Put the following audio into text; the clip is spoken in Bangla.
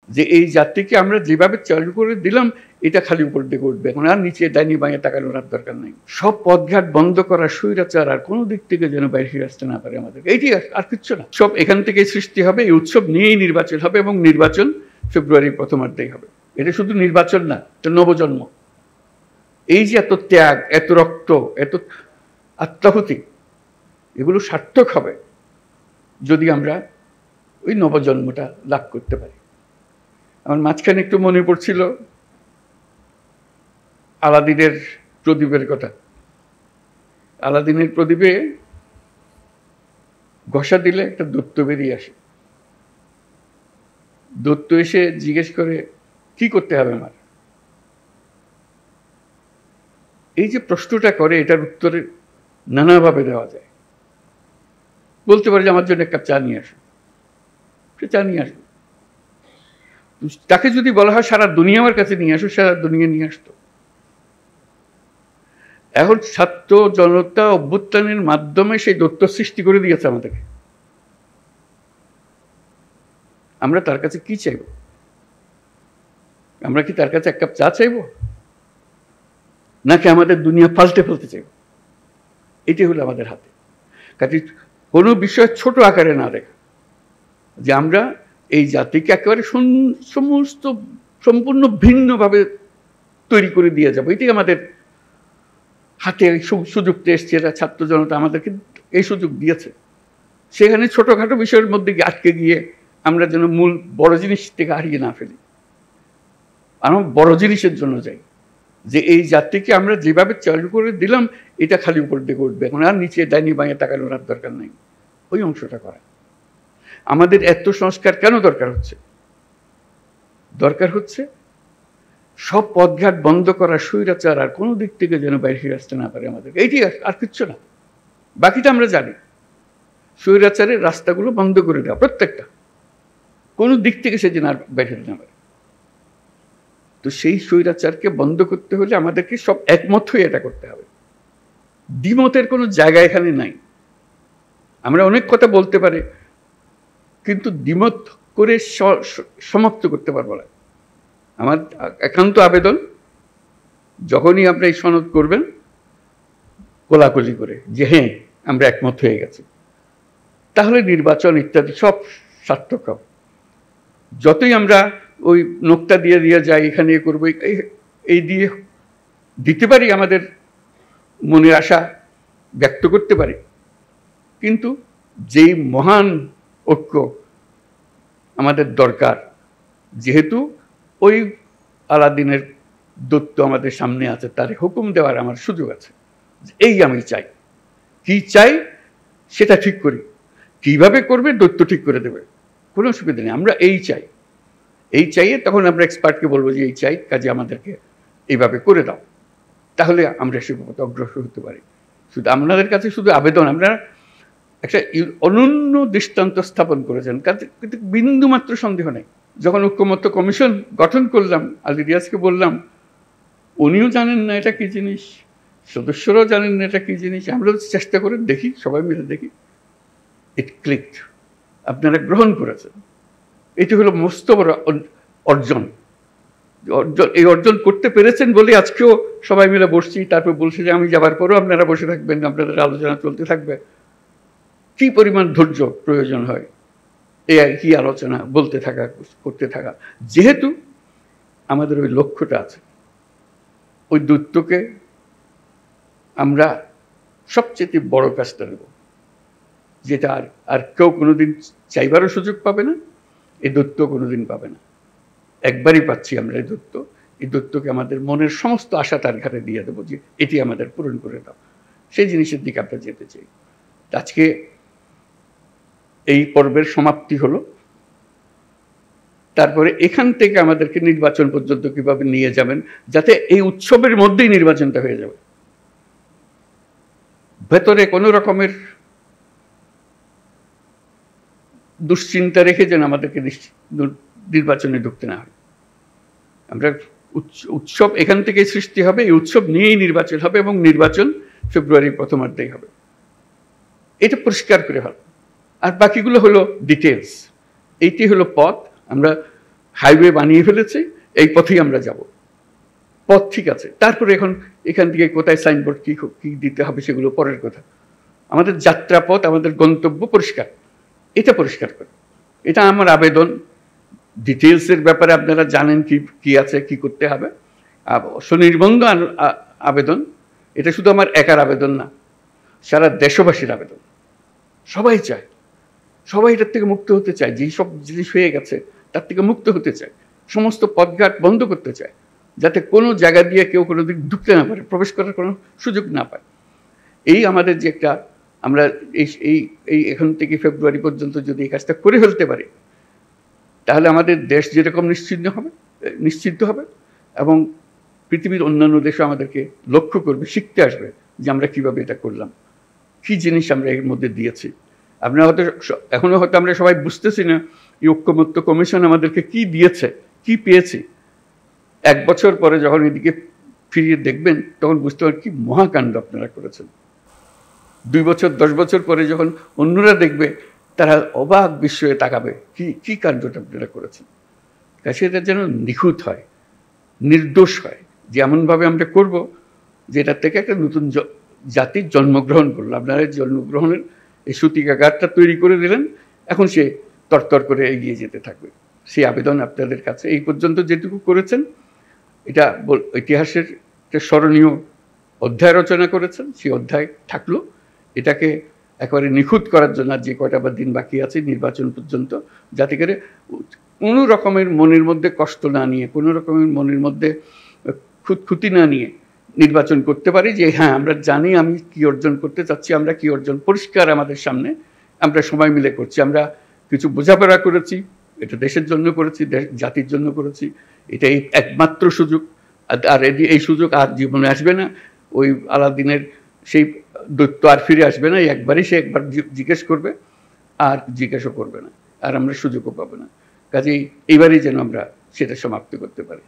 যে এই জাতিকে আমরা যেভাবে চালু করে দিলাম এটা খালি উপর দিকে উঠবে, এখন আর নিচে ডাইনি বাঁয়ে তাকানোর আর দরকার নাই। সব পথঘাট বন্ধ করা, স্বৈরাচার আর কোনো দিক থেকে যেন বাইরে আসতে না পারে আমাদের, এইটি আর কিচ্ছু না। সব এখান থেকেই সৃষ্টি হবে, এই উৎসব নিয়েই নির্বাচন হবে এবং নির্বাচন ফেব্রুয়ারির প্রথমার্ধেই হবে। এটা শুধু নির্বাচন না, এটা নবজন্ম। এই যে এত ত্যাগ, এত রক্ত, এত আত্মাহুতি, এগুলো সার্থক হবে যদি আমরা ওই নবজন্মটা লাভ করতে পারি। আমার মাঝখানে একটু মনে পড়ছিল আলাদিনের প্রদীপের কথা। আলাদিনের প্রদীপে ঘষা দিলে একটা দৈত্য বেরিয়ে আসে। দৈত্য এসে জিজ্ঞেস করে, কি করতে হবে আমার? এই যে প্রশ্নটা করে, এটার উত্তরে নানাভাবে দেওয়া যায়। বলতে পারে যে আমার জন্য এক কাপ চা নিয়ে আসো, সে চা নিয়ে আসবে। তাকে যদি বলা হয় সারা দুনিয়া আমার কাছে নিয়ে আসো, সারা দুনিয়া নিয়ে আসতো। এখন ছাত্র জনতা অভ্যুত্থানের মাধ্যমে সেই দৈত্য সৃষ্টি করে দিয়েছে আমাদেরকে। আমরা তার কাছে কি চাইব? আমরা কি তার কাছে এক কাপ চা চাইব, নাকি আমাদের দুনিয়া পাল্টে ফেলতে চাইব? এটি হলো আমাদের হাতে। কাজে কোনো বিষয় ছোট আকারে না দেখা, যে আমরা এই জাতিকে একেবারে সমস্ত সম্পূর্ণ ভিন্নভাবে তৈরি করে দিয়ে যাবো, এটি আমাদের হাতে সুযোগটা এসছে। এরা ছাত্র জনতা আমাদেরকে এই সুযোগ দিয়েছে। সেখানে ছোটখাটো বিষয়ের মধ্যে আটকে গিয়ে আমরা যেন মূল বড় জিনিস থেকে হারিয়ে না ফেলি। আমরা বড় জিনিসের জন্য যাই, যে এই জাতিকে আমরা যেভাবে চালু করে দিলাম এটা খালি উপর দিকে উঠবে, এখন আর নিচে ডাইনি বাঁয়ে তাকানোর আর দরকার নাই। ওই অংশটা করা। আমাদের এত সংস্কার কেন দরকার হচ্ছে? দরকার হচ্ছে সব পথঘাট বন্ধ করা, স্বৈরাচার আর কোনো দিক থেকে যেন বাইরে আসতে না পারে আমাদের, এইটি আর কিচ্ছু না। বাকিটা আমরা জানি। স্বৈরাচারের রাস্তাগুলো বন্ধ করে দেওয়া, প্রত্যেকটা, কোনো দিক থেকে সে যেন আর বাইরে না পারে। তো সেই স্বৈরাচারকে বন্ধ করতে হলে আমাদেরকে সব একমত হয়ে এটা করতে হবে। দ্বিমতের কোনো জায়গা এখানে নাই। আমরা অনেক কথা বলতে পারি, কিন্তু দ্বিমত করে সমাপ্ত করতে পারবো না। আমার একান্ত আবেদন, যখনই আপনি এই সনদ করবেন কোলাকুলি করে যে হ্যাঁ আমরা একমত হয়ে গেছি, তাহলে নির্বাচন ইত্যাদি সব সার্থক হবে। যতই আমরা ওই নোকটা দিয়ে দিয়ে যাই, এখানে করবো, এই দিয়ে দিতে পারি, আমাদের মনের আশা ব্যক্ত করতে পারি, কিন্তু যেই মহান ঐক্য আমাদের দরকার, যেহেতু ওই আলাদিনের দৈত্য আমাদের সামনে আছে, তার হুকুম দেওয়ার আমার সুযোগ আছে। এই আমি চাই, কি চাই সেটা ঠিক করি, কিভাবে করবে দৈত্য ঠিক করে দেবে, কোনো অসুবিধা নেই। আমরা এই চাই, এই চাইয়ে তখন আমরা এক্সপার্টকে বলবো যে এই চাই, কাজে আমাদেরকে এইভাবে করে দাও, তাহলে আমরা সে পথে অগ্রসর হতে পারি। শুধু আপনাদের কাছে শুধু আবেদন, আপনারা একটা অনন্য দৃষ্টান্ত স্থাপন করেছেন, কিন্তু বিন্দুমাত্র সন্দেহ নেই। যখন ঐক্যমত্য কমিশন গঠন করলাম, আলী রিয়াজকে বললাম, উনিও জানেন না এটা কি জিনিস, সদস্যরাও জানেন না এটা কি জিনিস, আমরা চেষ্টা করে দেখি, সবাই মিলে দেখি, ইট ক্লিকড, আপনারা গ্রহণ করেছেন। এটি হলো মস্ত বড় অর্জন। এই অর্জন করতে পেরেছেন বলে আজকেও সবাই মিলে বসছি, তারপর বলছি যে আমি যাবার পরেও আপনারা বসে থাকবেন, আপনাদের আলোচনা চলতে থাকবে। কি পরিমাণ ধৈর্য প্রয়োজন হয় এই কি আলোচনা বলতে থাকা, করতে থাকা, যেহেতু আমাদের ওই লক্ষ্যটা আছে। ওই দৈত্যকে আমরা সবচেয়ে বড় কাজটা নেব, যেটা আর কেউ কোনোদিন চাইবারও সুযোগ পাবে না, এই দৈত্য কোনোদিন পাবে না। একবারই পাচ্ছি আমরা এই দৈত্য। এই দৈত্যকে আমাদের মনের সমস্ত আশা তার ঘাটে দিয়ে দেবো, যে এটি আমাদের পূরণ করে দাও। সেই জিনিসের দিকে আমরা যেতে চাই। আজকে এই পর্বের সমাপ্তি হলো। তারপরে এখান থেকে আমাদেরকে নির্বাচন পর্যন্ত কিভাবে নিয়ে যাবেন, যাতে এই উৎসবের মধ্যেই নির্বাচনটা হয়ে যাবে, ভেতরে কোনো রকমের দুশ্চিন্তা রেখে যেন আমাদেরকে নির্বাচনে ঢুকতে না হয়। আমরা উৎসব এখান থেকে সৃষ্টি হবে, এই উৎসব নিয়েই নির্বাচন হবে এবং নির্বাচন ফেব্রুয়ারির প্রথমার্ধেই হবে। এটা পরিষ্কার করে হবে। আর বাকিগুলো হলো ডিটেলস। এইটি হলো পথ। আমরা হাইওয়ে বানিয়ে ফেলেছে, এই পথেই আমরা যাব, পথ ঠিক আছে। তারপরে এখন এখান থেকে কোথায় সাইনবোর্ড কি দিতে হবে সেগুলো পরের কথা। আমাদের যাত্রাপথ, আমাদের গন্তব্য পরিষ্কার, এটা পরিষ্কার করে, এটা আমার আবেদন। ডিটেলসের ব্যাপারে আপনারা জানেন কি আছে, কি করতে হবে। স্বনির্বন্ধ আবেদন, এটা শুধু আমার একার আবেদন না, সারা দেশবাসীর আবেদন। সবাই চায়, সবাই এটার থেকে মুক্ত হতে চায়, যেই সব জিনিস হয়ে গেছে তার থেকে মুক্ত হতে চায়। সমস্ত পথঘাট বন্ধ করতে চায়, যাতে কোনো জায়গা দিয়ে কেউ কোনো দিক ঢুকতে না পারে, প্রবেশ করার কোনো সুযোগ না পায়। এই আমাদের যে একটা, আমরা এই এখন থেকে ফেব্রুয়ারি পর্যন্ত যদি এই কাজটা করে ফেলতে পারি, তাহলে আমাদের দেশ যেরকম নিশ্চিন্ত হবে এবং পৃথিবীর অন্যান্য দেশও আমাদেরকে লক্ষ্য করবে, শিখতে আসবে যে আমরা কিভাবে এটা করলাম, কি জিনিস আমরা এর মধ্যে দিয়েছি। আপনারা হয়তো এখনো হয়তো আমরা সবাই বুঝতেছি না এই ঐক্যমত্য কমিশন আমাদেরকে কি দিয়েছে, কি পেয়েছি। 1 বছর পরে যখন এদিকে ফিরিয়ে দেখবেন তখন বুঝতে পারবেন কি মহাকাণ্ড আপনারা করেছেন। 2 বছর 10 বছর পরে যখন অন্যরা দেখবে, তারা অবাক বিস্ময়ে তাকাবে, কি কাণ্ডটা আপনারা করেছেন। কাছে এটা যেন নিখুঁত হয়, নির্দোষ হয়, যে এমনভাবে আমরা করব যেটার থেকে একটা নতুন জাতির জন্মগ্রহণ করলো। আপনারা জন্মগ্রহণের এই সূতিকাগারটা তৈরি করে দিলেন, এখন সে তরতর করে এগিয়ে যেতে থাকবে। সেই আবেদন আপনাদের কাছে। এই পর্যন্ত যেটুকু করেছেন, এটা ইতিহাসের একটা স্মরণীয় অধ্যায় রচনা করেছেন, সেই অধ্যায় থাকলো। এটাকে একেবারে নিখুঁত করার জন্য যে কয়টা বা দিন বাকি আছে নির্বাচন পর্যন্ত, যাতে করে কোনো রকমের মনের মধ্যে কষ্ট না নিয়ে, কোনো রকমের মনের মধ্যে খুঁতখুঁতি না নিয়ে নির্বাচন করতে পারি, যে হ্যাঁ আমরা জানি আমি কি অর্জন করতে চাচ্ছি, আমরা কি অর্জন পরিষ্কার আমাদের সামনে, আমরা সবাই মিলে করছি। আমরা কিছু বোঝাপড়া করেছি, এটা দেশের জন্য করেছি, জাতির জন্য করেছি, এটাই একমাত্র সুযোগ। আর এই সুযোগ আর জীবনে আসবে না। ওই আলাদিনের সেই দৈত্য আর ফিরে আসবে না। একবারই সে একবার জিজ্ঞেস করবে, আর জিজ্ঞাসা করবে না, আর আমরা সুযোগও পাবো না। কাজেই এইবারই যেন আমরা সেটা সমাপ্ত করতে পারি।